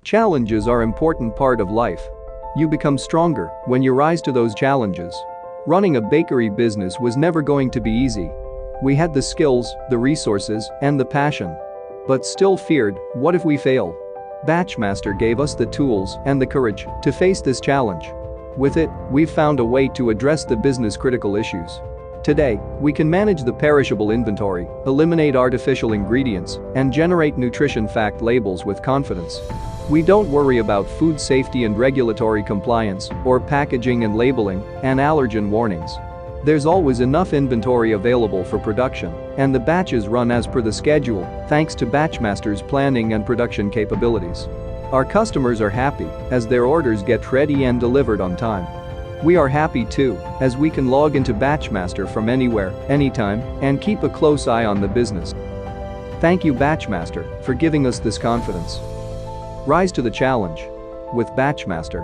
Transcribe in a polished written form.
Challenges are an important part of life. You become stronger when you rise to those challenges. Running a bakery business was never going to be easy. We had the skills, the resources, and the passion. But still feared, what if we fail? Batchmaster gave us the tools and the courage to face this challenge. With it, we've found a way to address the business critical issues. Today, we can manage the perishable inventory, eliminate artificial ingredients, and generate nutrition fact labels with confidence. We don't worry about food safety and regulatory compliance, or packaging and labeling, and allergen warnings. There's always enough inventory available for production, and the batches run as per the schedule, thanks to Batchmaster's planning and production capabilities. Our customers are happy, as their orders get ready and delivered on time. We are happy too, as we can log into Batchmaster from anywhere, anytime, and keep a close eye on the business. Thank you Batchmaster for giving us this confidence. Rise to the challenge with Batchmaster.